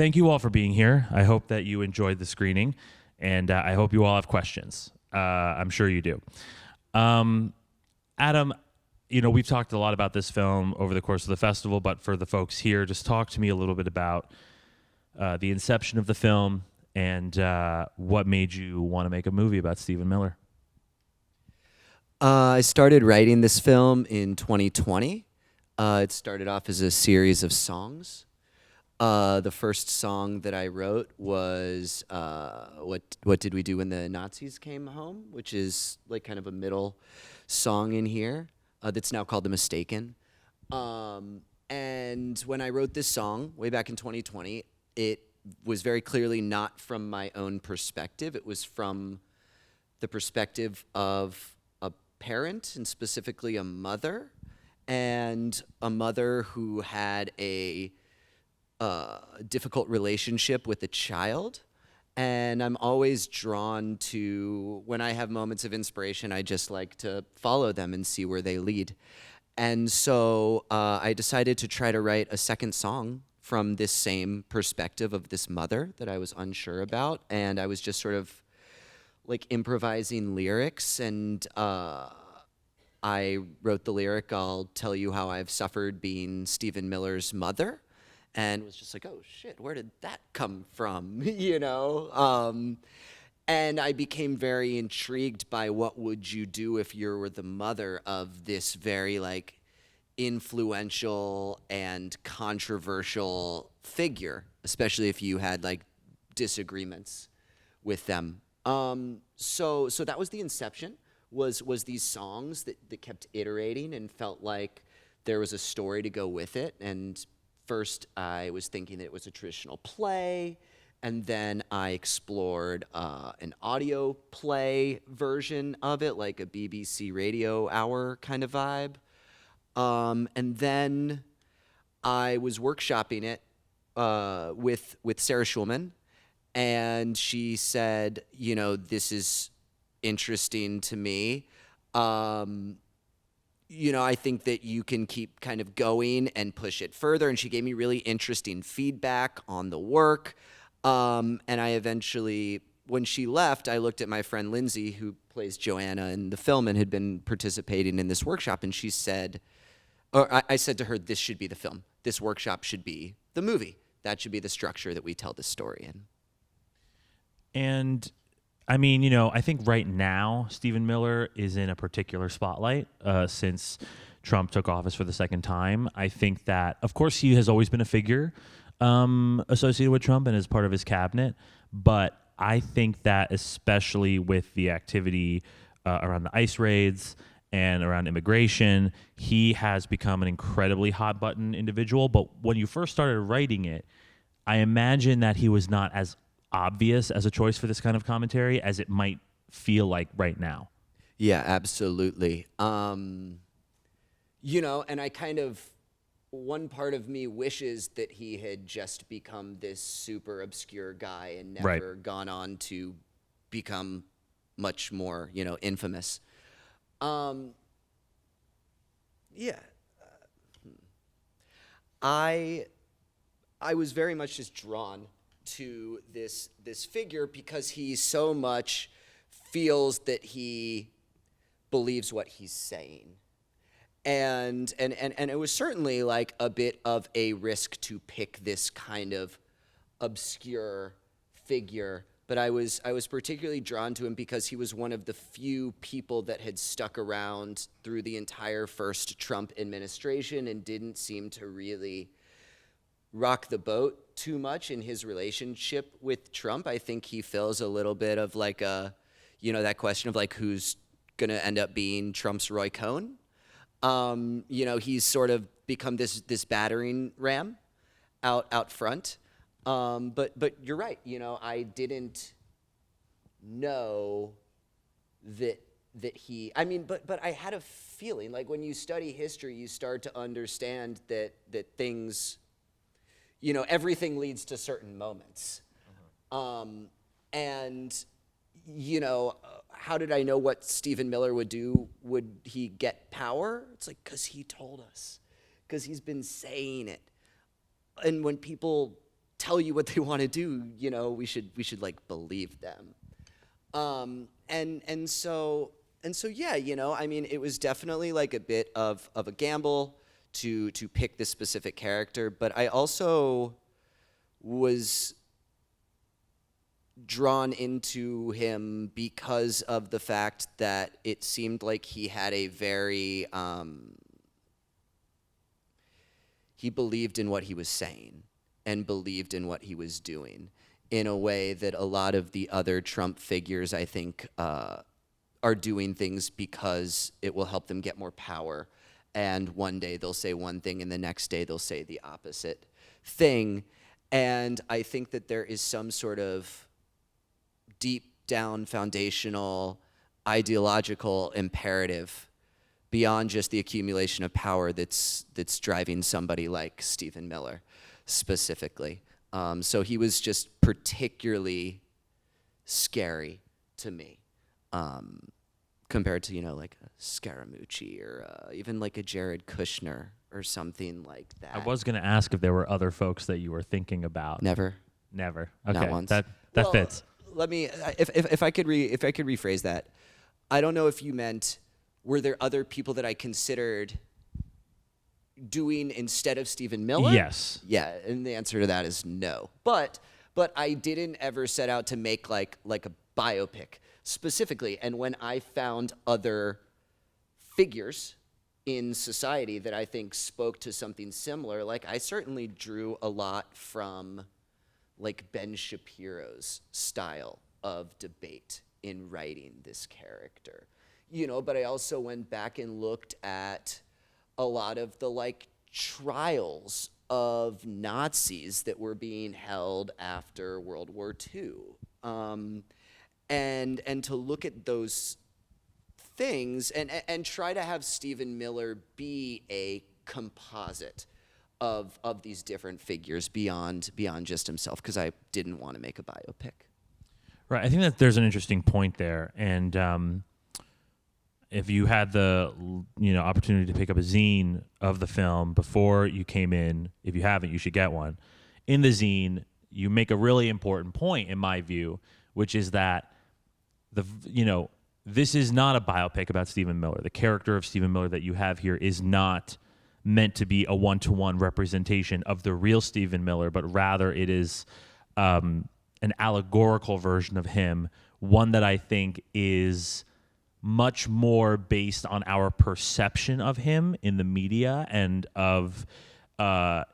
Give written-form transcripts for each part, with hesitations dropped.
thank you all for being here. I hope that you enjoyed the screening, and I hope you all have questions. I'm sure you do. Adam, we've talked a lot about this film over the course of the festival, but for the folks here, just talk to me a little bit about the inception of the film and what made you want to make a movie about Stephen Miller. I started writing this film in 2020. It started off as a series of songs. The first song that I wrote was What Did We Do When the Nazis Came Home, which is like kind of a middle song in here that's now called The Mistaken. And when I wrote this song way back in 2020, it was very clearly not from my own perspective. It was from the perspective of a parent, and specifically a mother, and a mother who had a difficult relationship with a child. And I'm always drawn to, when I have moments of inspiration, I just like to follow them and see where they lead. And so I decided to try to write a second song from this same perspective of this mother that I was unsure about. And I was just sort of like improvising lyrics, and I wrote the lyric, "I'll tell you how I've suffered being Stephen Miller's mother," and was just like, oh shit, where did that come from? And I became very intrigued by what would you do if you were the mother of this very like influential and controversial figure, especially if you had like disagreements with them. So that was the inception, was these songs that kept iterating and felt like there was a story to go with it. And first I was thinking that it was a traditional play, and then I explored an audio play version of it, like a BBC Radio Hour kind of vibe. And then I was workshopping it with Sarah Schulman, and she said, this is interesting to me. I think that you can keep kind of going and push it further. And she gave me really interesting feedback on the work. And I eventually, when she left, I looked at my friend Lindsay, who plays Joanna in the film and had been participating in this workshop. And she said, I said to her, this should be the film. This workshop should be the movie. That should be the structure that we tell this story in. And I mean, I think right now Stephen Miller is in a particular spotlight since Trump took office for the second time. I think that, of course, he has always been a figure associated with Trump and as part of his cabinet. But I think that especially with the activity around the ICE raids and around immigration, he has become an incredibly hot button individual. But when you first started writing it, I imagine that he was not as obvious as a choice for this kind of commentary as it might feel like right now. Yeah, absolutely. And I kind of, one part of me wishes that he had just become this super obscure guy and never gone on to become much more, infamous. I was very much just drawn to this figure because he so much feels that he believes what he's saying. And it was certainly like a bit of a risk to pick this kind of obscure figure, but I was particularly drawn to him because he was one of the few people that had stuck around through the entire first Trump administration and didn't seem to really rock the boat too much in his relationship with Trump. I think he feels a little bit of like that question of like who's gonna end up being Trump's Roy Cohn. He's sort of become this battering ram out front. But you're right. I didn't know that he. I mean, but I had a feeling like when you study history, you start to understand that things. Everything leads to certain moments. And how did I know what Stephen Miller would do? Would he get power? It's like, because he told us, because he's been saying it. And when people tell you what they want to do, we should like believe them. And so yeah, I mean, it was definitely like a bit of a gamble to pick this specific character, but I also was drawn into him because of the fact that it seemed like he had a very he believed in what he was saying and believed in what he was doing in a way that a lot of the other Trump figures, I think, are doing things because it will help them get more power. And one day they'll say one thing and the next day they'll say the opposite thing. And I think that there is some sort of deep down foundational ideological imperative beyond just the accumulation of power that's driving somebody like Stephen Miller specifically. So he was just particularly scary to me. Compared to, like a Scaramucci or even like a Jared Kushner or something like that. I was going to ask if there were other folks that you were thinking about. Never. Okay, Not once. that fits. Let me, if I could rephrase that. I don't know if you meant, were there other people that I considered doing instead of Stephen Miller? Yes. Yeah, and the answer to that is no. But I didn't ever set out to make like a biopic specifically. And when I found other figures in society that I think spoke to something similar, like I certainly drew a lot from like Ben Shapiro's style of debate in writing this character, but I also went back and looked at a lot of the like trials of Nazis that were being held after World War II. And to look at those things and try to have Stephen Miller be a composite of these different figures beyond just himself, because I didn't want to make a biopic. Right. I think that there's an interesting point there. And if you had the opportunity to pick up a zine of the film before you came in, if you haven't, you should get one. In the zine, you make a really important point, in my view, which is that this is not a biopic about Stephen Miller. The character of Stephen Miller that you have here is not meant to be a one-to-one representation of the real Stephen Miller, but rather it is an allegorical version of him, one that I think is much more based on our perception of him in the media and of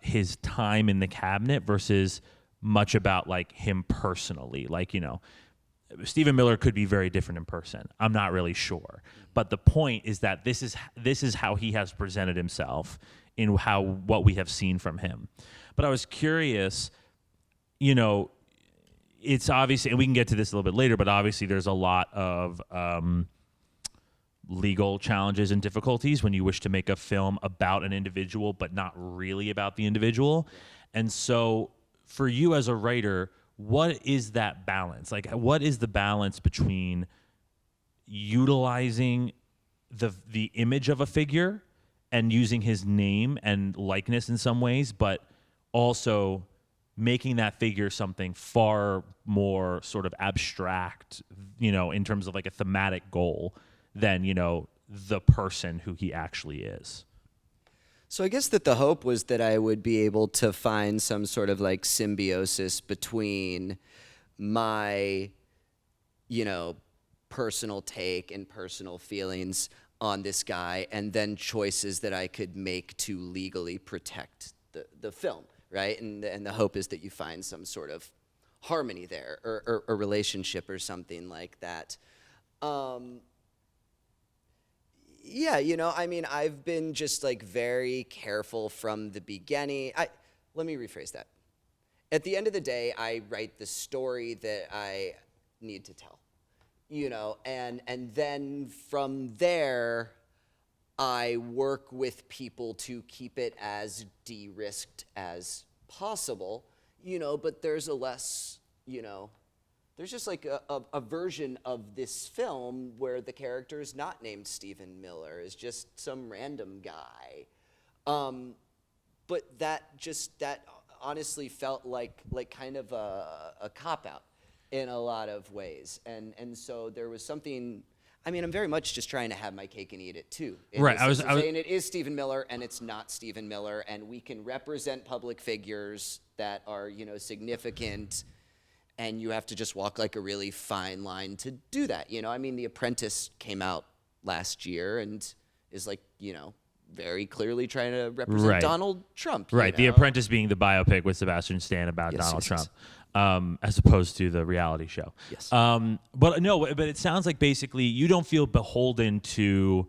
his time in the cabinet versus much about like him personally. Like, Stephen Miller could be very different in person. I'm not really sure. But the point is that this is how he has presented himself in what we have seen from him. But I was curious, it's obviously, and we can get to this a little bit later, but obviously there's a lot of legal challenges and difficulties when you wish to make a film about an individual, but not really about the individual. And so for you as a writer, what is that balance? Like, what is the balance between utilizing the image of a figure and using his name and likeness in some ways, but also making that figure something far more sort of abstract, in terms of like a thematic goal than, the person who he actually is? So I guess that the hope was that I would be able to find some sort of like symbiosis between my, personal take and personal feelings on this guy, and then choices that I could make to legally protect the film, right? And the hope is that you find some sort of harmony there, or a relationship or something like that. Yeah, I mean, I've been just like very careful from the beginning. Let me rephrase that. At the end of the day, I write the story that I need to tell, and then from there, I work with people to keep it as de-risked as possible, but there's a less, there's just like a version of this film where the character is not named Stephen Miller, is just some random guy. But that honestly felt like kind of a cop-out in a lot of ways. And so there was something, I mean, I'm very much just trying to have my cake and eat it too. Right. I was saying it is Stephen Miller and it's not Stephen Miller, and we can represent public figures that are, significant, and you have to just walk like a really fine line to do that. I mean, The Apprentice came out last year and is like, very clearly trying to represent Right. Donald Trump. Right. The Apprentice being the biopic with Sebastian Stan about Donald Trump. As opposed to the reality show. Yes. But it sounds like basically you don't feel beholden to,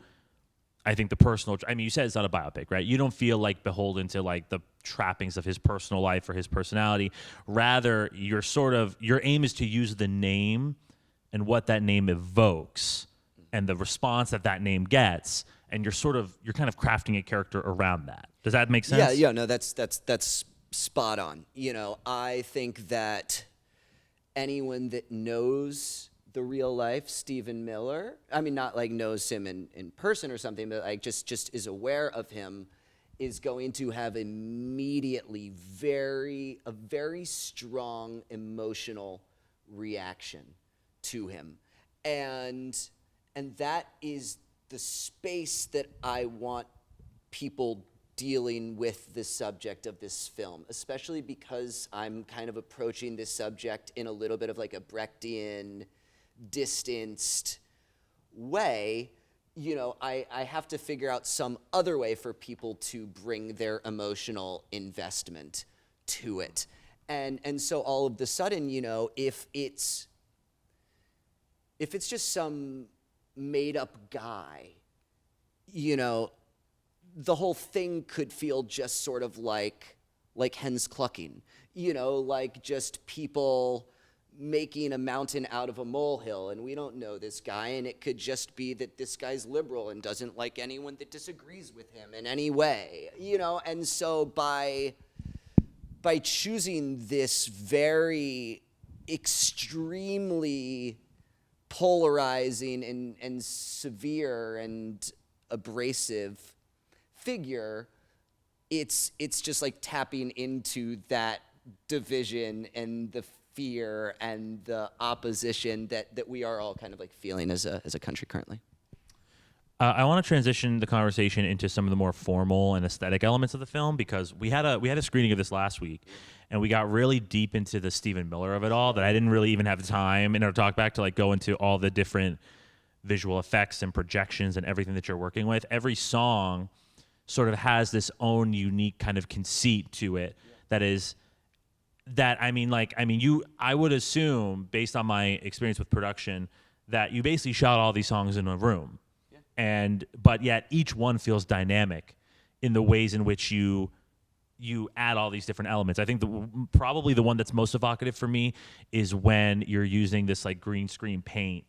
I think, the personal. I mean, you said it's not a biopic, right? You don't feel like beholden to like the trappings of his personal life or his personality. Rather, your aim is to use the name and what that name evokes and the response that name gets, and you're kind of crafting a character around that. Does that make sense? Yeah. No, that's spot on. I think that anyone that knows the real life Stephen Miller, I mean, not like knows him in person or something, but like just is aware of him, is going to have immediately a very strong emotional reaction to him. And that is the space that I want people dealing with the subject of this film, especially because I'm kind of approaching this subject in a little bit of like a Brechtian, distanced way. I have to figure out some other way for people to bring their emotional investment to it. And so all of the sudden, if it's just some made up guy, the whole thing could feel just sort of like hens clucking, like just people making a mountain out of a molehill, and we don't know this guy, and it could just be that this guy's liberal and doesn't like anyone that disagrees with him in any way, and so by choosing this very extremely polarizing and severe and abrasive figure, it's just like tapping into that division and the fear and the opposition that we are all kind of like feeling as a country currently. I want to transition the conversation into some of the more formal and aesthetic elements of the film, because we had a screening of this last week, and we got really deep into the Stephen Miller of it all that I didn't really even have the time in our talk back to like go into all the different visual effects and projections and everything that you're working with. Every song sort of has this own unique kind of conceit to it I would assume, based on my experience with production, that you basically shot all these songs in a room. But yet each one feels dynamic in the ways in which you add all these different elements. I think probably the one that's most evocative for me is when you're using this like green screen paint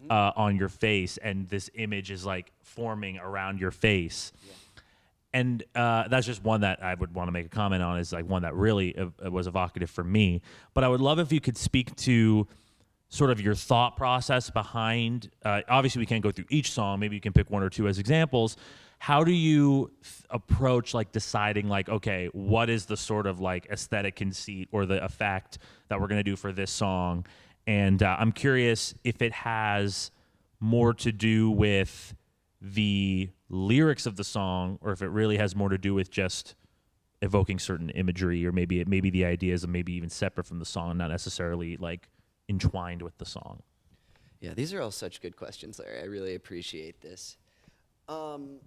on your face, and this image is like forming around your face. Yeah. And that's just one that I would want to make a comment on, is like one that really was evocative for me. But I would love if you could speak to sort of your thought process behind, obviously we can't go through each song, maybe you can pick one or two as examples. How do you approach like deciding like, okay, what is the sort of like aesthetic conceit or the effect that we're going to do for this song? And I'm curious if it has more to do with the lyrics of the song, or if it really has more to do with just evoking certain imagery, or maybe the ideas are maybe even separate from the song, not necessarily like entwined with the song. Yeah, these are all such good questions, Larry. I really appreciate this. So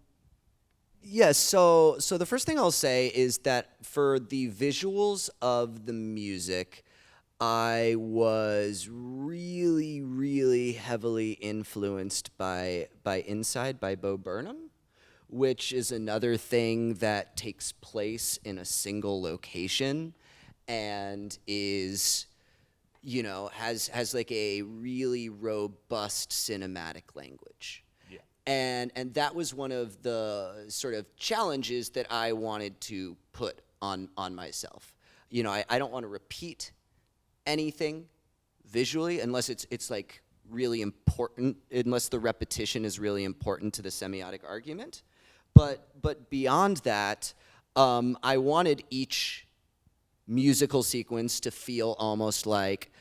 the first thing I'll say is that for the visuals of the music, I was really, really heavily influenced by Inside by Bo Burnham, which is another thing that takes place in a single location and is, has like a really robust cinematic language. Yeah. And that was one of the sort of challenges that I wanted to put on myself. I don't want to repeat anything visually unless it's like really important, unless the repetition is really important to the semiotic argument. But beyond that, I wanted each musical sequence to feel almost like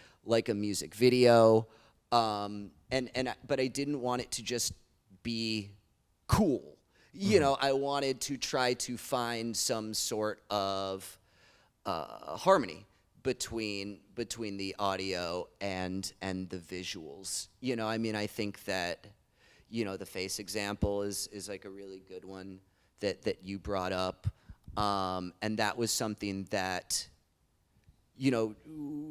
a music video. But I didn't want it to just be cool. You know, I wanted to try to find some sort of harmony between the audio and the visuals. You know, I mean, I think that, you know, the face example is like a really good one that you brought up. And that was something that, you know,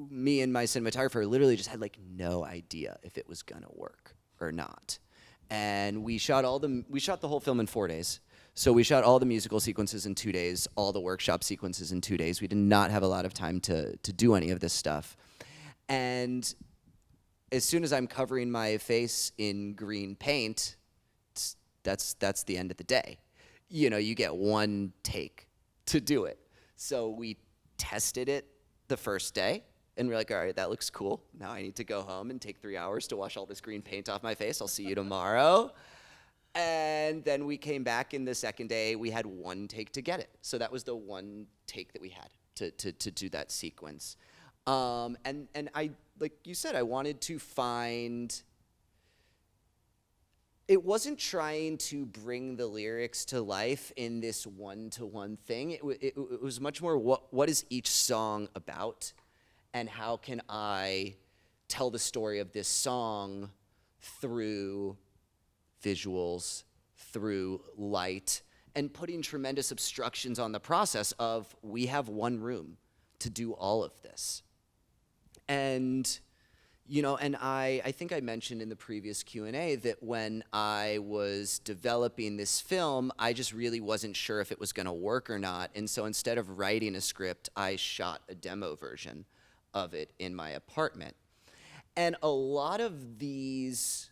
me and my cinematographer literally just had like no idea if it was gonna work or not. And we shot the whole film in 4 days. So we shot all the musical sequences in 2 days, all the workshop sequences in 2 days. We did not have a lot of time to do any of this stuff. And as soon as I'm covering my face in green paint, that's the end of the day. You know, you get one take to do it. So we tested it the first day, and we're like, all right, that looks cool. Now I need to go home and take 3 hours to wash all this green paint off my face. I'll see you tomorrow. And then we came back, in the second day, we had one take to get it. So that was the one take that we had to do that sequence. And I, like you said, I wanted to find, it wasn't trying to bring the lyrics to life in this one-to-one thing. It was much more what is each song about, and how can I tell the story of this song through visuals, through light, and putting tremendous obstructions on the process of, we have one room to do all of this. And, you know, and I think I mentioned in the previous Q&A that when I was developing this film, I just really wasn't sure if it was gonna work or not. And so instead of writing a script, I shot a demo version of it in my apartment. And a lot of these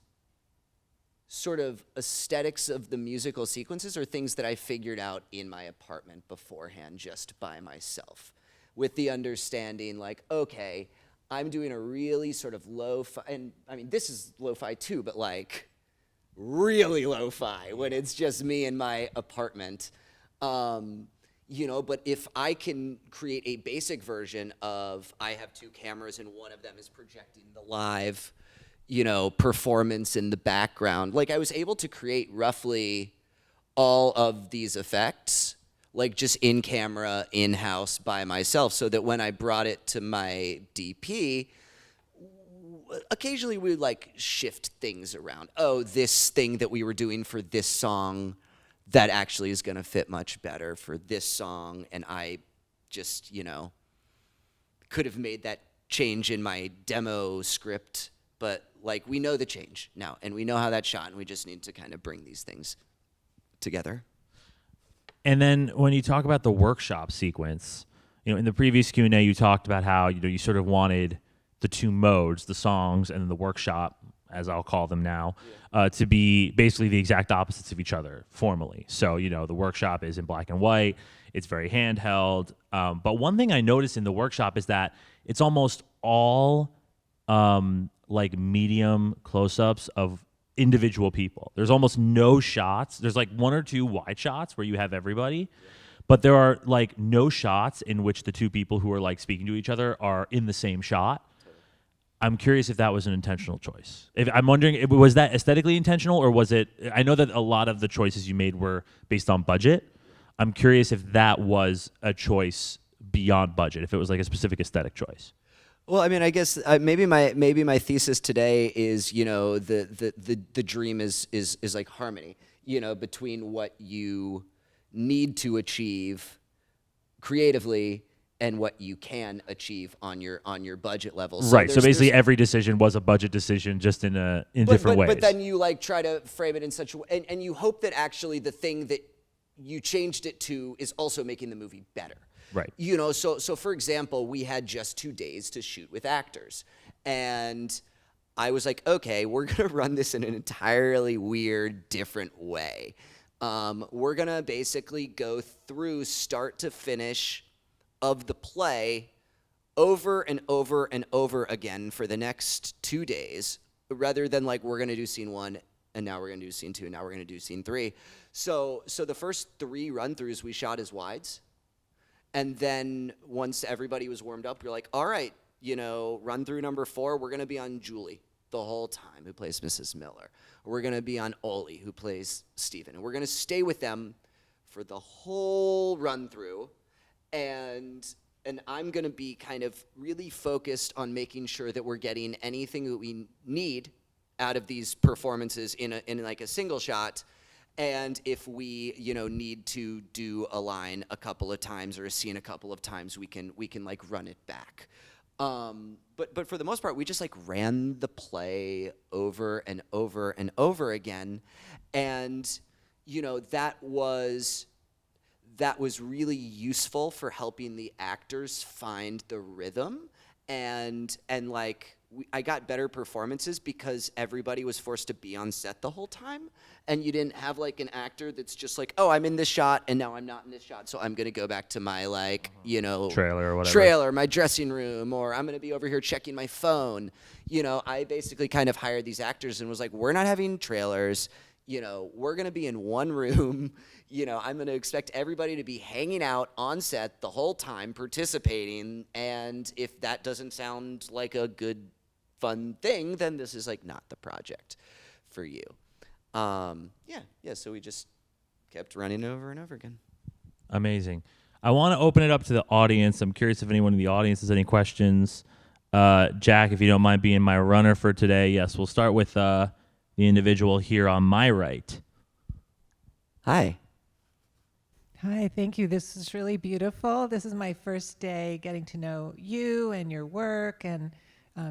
sort of aesthetics of the musical sequences are things that I figured out in my apartment beforehand, just by myself, with the understanding like, okay, I'm doing a really sort of lo-fi, and I mean, this is lo-fi too, but like really lo-fi when it's just me in my apartment. You know, but if I can create a basic version of, I have 2 cameras and one of them is projecting the live, you know, performance in the background. Like, I was able to create roughly all of these effects, like just in camera, in-house by myself, so that when I brought it to my DP, occasionally we would like shift things around. Oh, this thing that we were doing for this song, that actually is gonna fit much better for this song, and I just, you know, could have made that change in my demo script, but like, we know the change now, and we know how that's shot, and we just need to kind of bring these things together. And then when you talk about the workshop sequence, you know, in the previous Q&A, you talked about how, you know, you sort of wanted the 2 modes, the songs and the workshop, as I'll call them now, to be basically the exact opposites of each other formally. So, you know, the workshop is in black and white. It's very handheld. But one thing I noticed in the workshop is that it's almost all like medium close-ups of individual people. There's almost no shots. There's like 1 or 2 wide shots where you have everybody, but there are like no shots in which the 2 people who are like speaking to each other are in the same shot. I'm curious if that was an intentional choice. I'm wondering, was that aesthetically intentional, or was it, I know that a lot of the choices you made were based on budget. I'm curious if that was a choice beyond budget, if it was like a specific aesthetic choice. Well, I mean, I guess maybe my thesis today is, you know, the dream is like harmony, you know, between what you need to achieve creatively and what you can achieve on your budget level. So right. So basically, every decision was a budget decision, just in different ways. But then you like try to frame it in such a way, and you hope that actually the thing that you changed it to is also making the movie better. Right. You know, so for example, we had just 2 days to shoot with actors, and I was like, okay, we're gonna run this in an entirely weird, different way. We're gonna basically go through start to finish of the play over and over and over again for the next 2 days, rather than like, we're gonna do scene 1 and now we're gonna do scene 2 and now we're gonna do scene 3. So the first 3 run-throughs we shot as wides, And then once everybody was warmed up, you're like, all right, run through number 4, we're going to be on Julie the whole time, who plays Mrs. Miller. We're going to be on Oli, who plays Stephen. And we're going to stay with them for the whole run through. And I'm going to be kind of really focused on making sure that we're getting anything that we need out of these performances in like a single shot. And if we, need to do a line a couple of times or a scene a couple of times, we can like run it back. But for the most part, we just like ran the play over and over and over again. And, that was really useful for helping the actors find the rhythm. And like, I got better performances because everybody was forced to be on set the whole time. And you didn't have like an actor that's just like, oh, I'm in this shot and now I'm not in this shot, so I'm going to go back to my like, trailer or whatever. My dressing room, or I'm going to be over here checking my phone. I basically kind of hired these actors and was like, we're not having trailers. We're going to be in one room. I'm going to expect everybody to be hanging out on set the whole time, participating. And if that doesn't sound like a good, fun thing, then this is like not the project for you. So we just kept running over and over again. Amazing. I want to open it up to the audience. I'm curious if anyone in the audience has any questions. Jack, if you don't mind being my runner for today. Yes, we'll start with the individual here on my right. Hi. Hi, thank you. This is really beautiful. This is my first day getting to know you and your work, and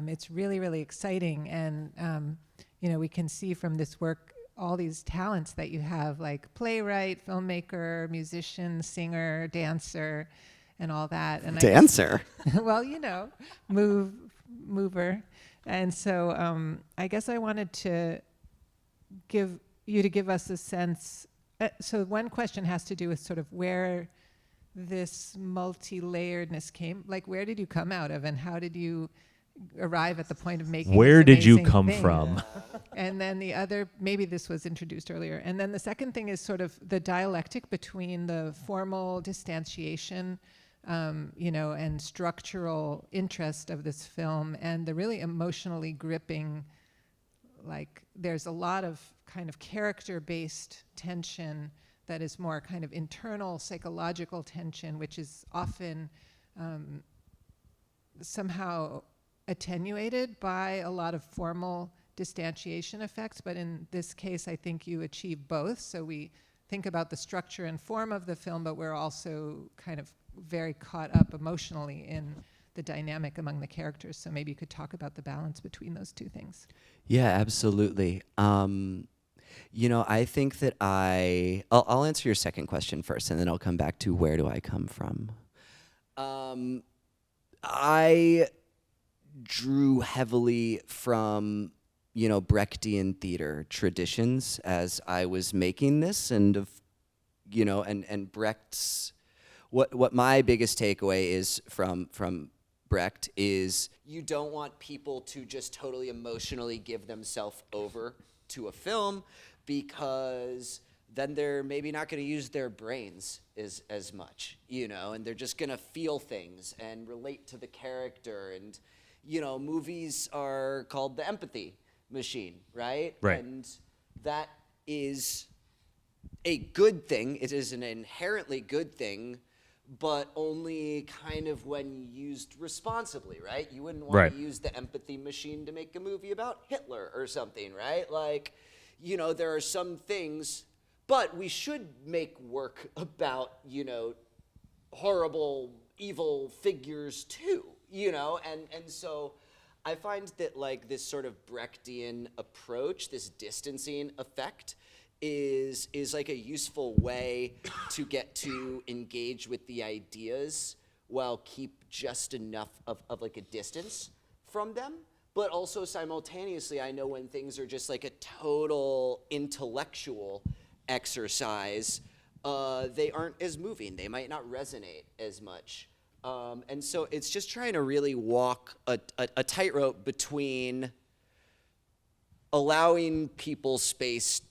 it's really, really exciting. And, we can see from this work all these talents that you have, like playwright, filmmaker, musician, singer, dancer, and all that. And dancer? Well, mover. And so I guess I wanted to give us a sense. So one question has to do with sort of where this multi-layeredness came. Like, where did you come out of, and how did you arrive at the point of making Where this did you amazing come thing? from? And then the other, maybe this was introduced earlier. And then the second thing is sort of the dialectic between the formal distantiation, and structural interest of this film, and the really emotionally gripping, like there's a lot of kind of character-based tension that is more kind of internal psychological tension, which is often somehow attenuated by a lot of formal distantiation effects. But in this case, I think you achieve both. So we think about the structure and form of the film, but we're also kind of very caught up emotionally in the dynamic among the characters. So maybe you could talk about the balance between those two things. Yeah, absolutely. I think that I'll answer your second question first, and then I'll come back to where do I come from. I drew heavily from, Brechtian theater traditions as I was making this, and and Brecht's, what my biggest takeaway is from Brecht is you don't want people to just totally emotionally give themselves over to a film, because then they're maybe not going to use their brains as much, and they're just going to feel things and relate to the character. And, movies are called the empathy machine, right? Right. And that is a good thing. It is an inherently good thing, but only kind of when used responsibly, right? You wouldn't want to use the empathy machine to make a movie about Hitler or something, right? Like, there are some things, but we should make work about, horrible, evil figures too, and so I find that like this sort of Brechtian approach, this distancing effect, is like a useful way to get to engage with the ideas while keep just enough of like a distance from them. But also simultaneously, I know when things are just like a total intellectual exercise, they aren't as moving. They might not resonate as much. And so it's just trying to really walk a tightrope between allowing people space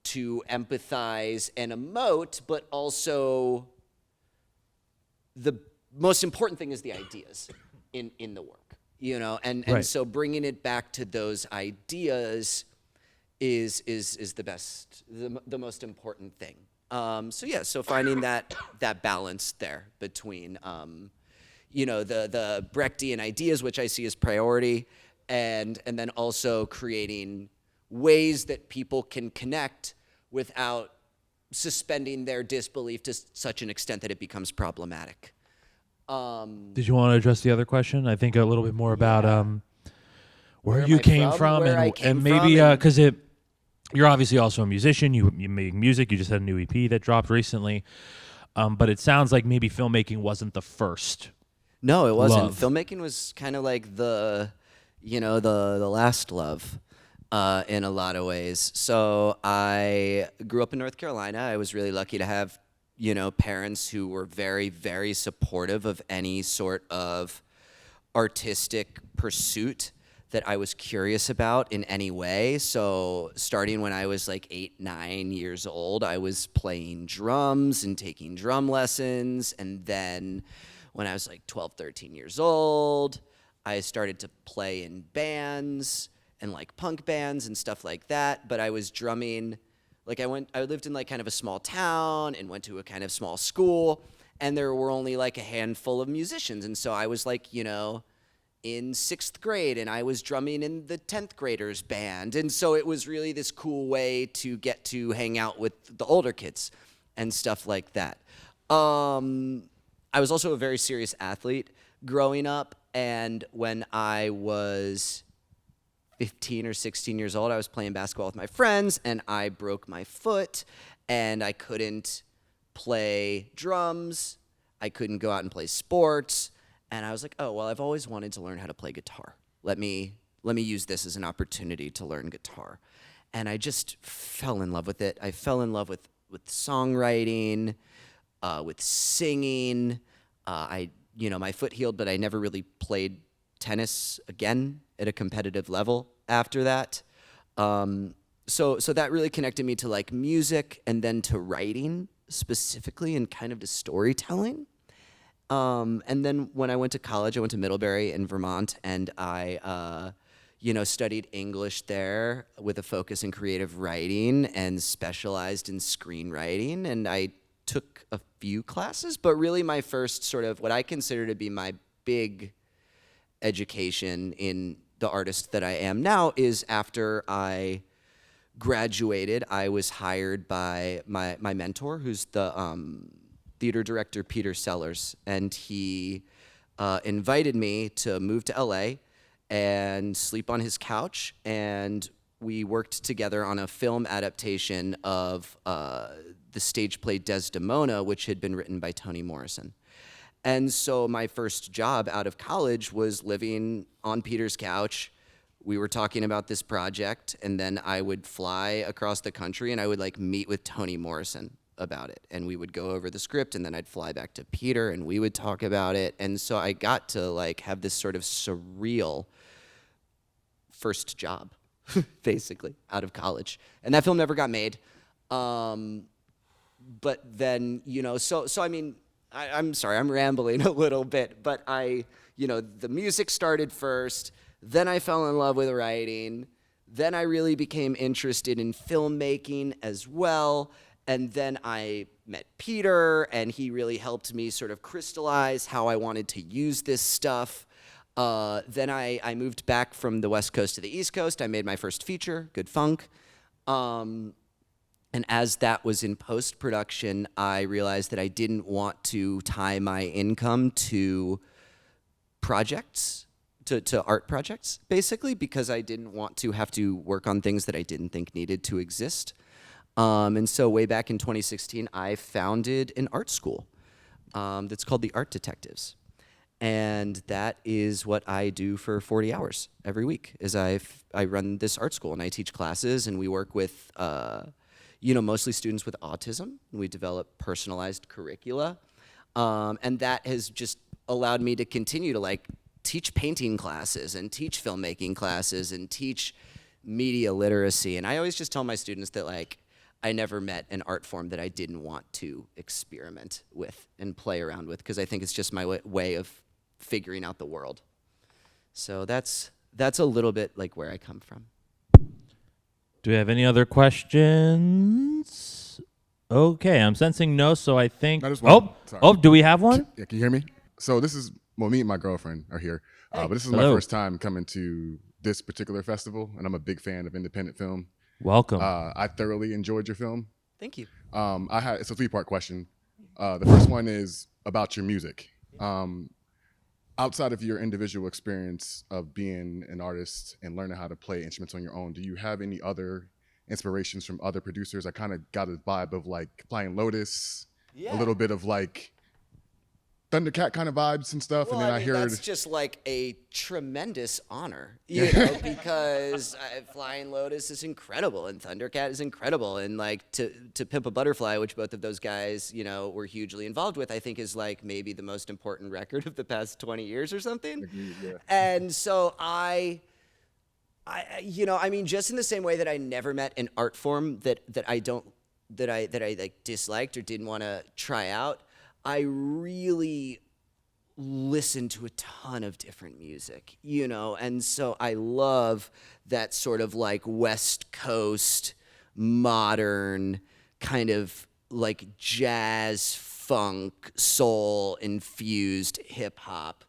to empathize and emote, but also the most important thing is the ideas in the work, and Right. so bringing it back to those ideas is the most important thing. So finding that balance there between the Brechtian ideas, which I see as priority, and then also creating ways that people can connect without suspending their disbelief to such an extent that it becomes problematic. Did you want to address the other question? I think a little bit more about where am you I came from, from, where I and came maybe from, and- because you're obviously also a musician. You make music. You just had a new EP that dropped recently, but it sounds like maybe filmmaking wasn't the first. No, it wasn't. Love. Filmmaking was kind of like the last love in a lot of ways. So I grew up in North Carolina. I was really lucky to have, parents who were very, very supportive of any sort of artistic pursuit that I was curious about in any way. So starting when I was like 8, 9 years old, I was playing drums and taking drum lessons. And then when I was like 12, 13 years old, I started to play in bands and like punk bands and stuff like that. But I was drumming, like I lived in like kind of a small town and went to a kind of small school, and there were only like a handful of musicians. And so I was like, in 6th grade, and I was drumming in the 10th graders band. And so it was really this cool way to get to hang out with the older kids and stuff like that. I was also a very serious athlete growing up, and when I was 15 or 16 years old, I was playing basketball with my friends, and I broke my foot, and I couldn't play drums. I couldn't go out and play sports. And I was like, oh, well, I've always wanted to learn how to play guitar. Let me use this as an opportunity to learn guitar. And I just fell in love with it. I fell in love with songwriting, with singing. My foot healed, but I never really played tennis again at a competitive level after that. So that really connected me to like music, and then to writing specifically, and kind of to storytelling. And then when I went to college, I went to Middlebury in Vermont, and I, studied English there with a focus in creative writing and specialized in screenwriting. And I took a few classes, but really my first sort of what I consider to be my big education in the artist that I am now is after I graduated, I was hired by my mentor, who's the theater director Peter Sellers, and he invited me to move to LA and sleep on his couch, and we worked together on a film adaptation of the stage play Desdemona, which had been written by Toni Morrison. And so my first job out of college was living on Peter's couch. We were talking about this project, and then I would fly across the country, and I would meet with Toni Morrison about it, and we would go over the script, and then I'd fly back to Peter, and we would talk about it. And so I got to have this sort of surreal first job, basically, out of college. And that film never got made. But then, so I mean, I'm sorry, I'm rambling a little bit, but the music started first, then I fell in love with writing, then I really became interested in filmmaking as well, and then I met Peter, and he really helped me sort of crystallize how I wanted to use this stuff. Then I moved back from the West Coast to the East Coast. I made my first feature, Good Funk. And as that was in post-production, I realized that I didn't want to tie my income to projects, to art projects, basically, because I didn't want to have to work on things that I didn't think needed to exist. And so way back in 2016, I founded an art school that's called the Art Detectives. And that is what I do for 40 hours every week, is I run this art school, and I teach classes, and we work with mostly students with autism. We develop personalized curricula. And that has just allowed me to continue to teach painting classes and teach filmmaking classes and teach media literacy. And I always just tell my students that I never met an art form that I didn't want to experiment with and play around with, because I think it's just my way of figuring out the world. So that's a little bit like where I come from. Do we have any other questions? Okay, I'm sensing no, so I think. No, there's one. Sorry. Do we have one? Yeah, can you hear me? So this is, well, me and my girlfriend are here, but this is Hello. my first time coming to this particular festival, and I'm a big fan of independent film. Welcome. I thoroughly enjoyed your film. Thank you. It's a 3-part question. The first one is about your music. Outside of your individual experience of being an artist and learning how to play instruments on your own, do you have any other inspirations from other producers? I kind of got a vibe of like Flying Lotus, a little bit of like Thundercat kind of vibes and stuff. Well, and then I mean, heard that's just like a tremendous honor, you know, because Flying Lotus is incredible and Thundercat is incredible, and like to Pimp a Butterfly, which both of those guys, you know, were hugely involved with, I think is like maybe the most important record of the past 20 years or something. Agreed, yeah. And so I you know, I mean, just in the same way that I never met an art form that I like disliked or didn't want to try out, I really listen to a ton of different music, you know, and so I love that sort of like West Coast modern kind of like jazz, funk, soul infused hip hop.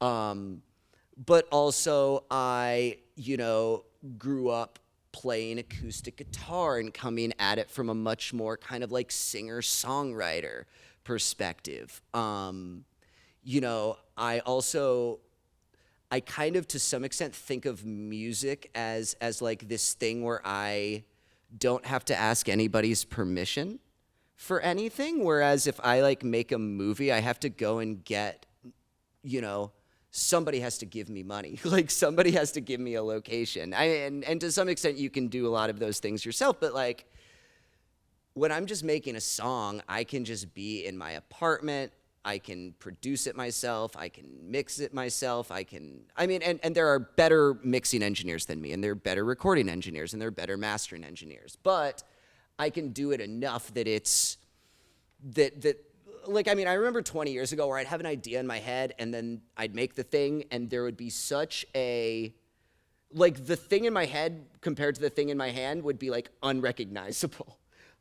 But also I, you know, grew up playing acoustic guitar and coming at it from a much more kind of like singer-songwriter perspective. You know, I kind of to some extent think of music as like this thing where I don't have to ask anybody's permission for anything, whereas if I like make a movie, I have to go and get, you know, somebody has to give me money. Like somebody has to give me a location. And to some extent you can do a lot of those things yourself, but like when I'm just making a song, I can just be in my apartment. I can produce it myself. I can mix it myself. And there are better mixing engineers than me, and there are better recording engineers, and there are better mastering engineers. But I can do it enough that it's like, I mean, I remember 20 years ago where I'd have an idea in my head and then I'd make the thing and there would be such a, like the thing in my head compared to the thing in my hand would be like unrecognizable.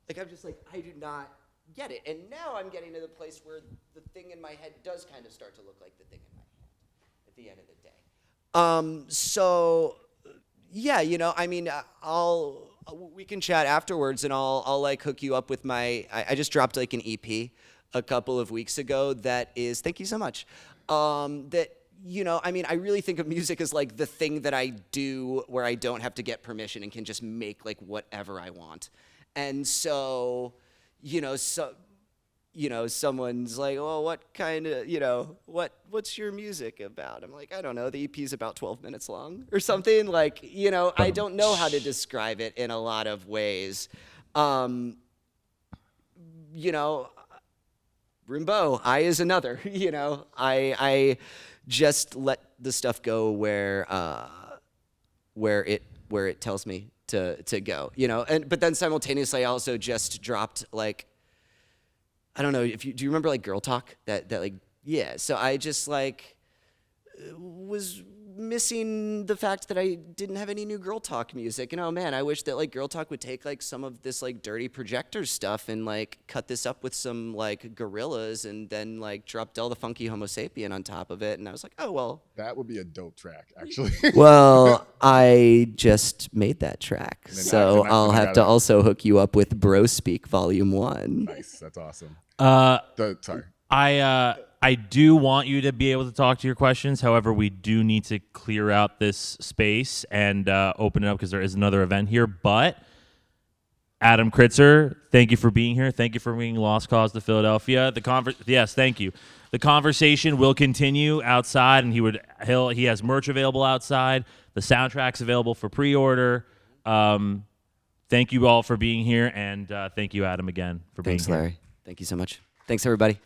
Like I'm just like, I do not get it. And now I'm getting to the place where the thing in my head does kind of start to look like the thing in my hand at the end of the day. So yeah, you know, I mean, we can chat afterwards and I'll like hook you up with I just dropped like an EP a couple of weeks ago that is, thank you so much, that, you know, I mean, I really think of music as like the thing that I do where I don't have to get permission and can just make like whatever I want. And so, you know, someone's like, well, what kind of, you know, what's your music about? I'm like, I don't know, the EP's about 12 minutes long or something. Like, you know, I don't know how to describe it in a lot of ways. You know, Rimbaud, I is another, you know, I just let the stuff go where it tells me to go, you know, but then simultaneously I also just dropped like, I don't know do you remember like Girl Talk that like, yeah. So I just like was missing the fact that I didn't have any new Girl Talk music. And oh man, I wish that like Girl Talk would take like some of this like dirty projector stuff and like cut this up with some like gorillas and then like drop Del the Funky Homo Sapien on top of it. And I was like, oh well. That would be a dope track, actually. Well, I just made that track. So I'll have to also hook you up with Bro Speak Volume 1. Nice, that's awesome. Sorry. I do want you to be able to talk to your questions. However, we do need to clear out this space and open it up because there is another event here. But Adam Kritzer, thank you for being here. Thank you for bringing Lost Cause to Philadelphia. Yes, thank you. The conversation will continue outside, and he has merch available outside. The soundtrack's available for pre-order. Thank you all for being here, and thank you, Adam, again for being here. Thanks, Larry. Thank you so much. Thanks, everybody.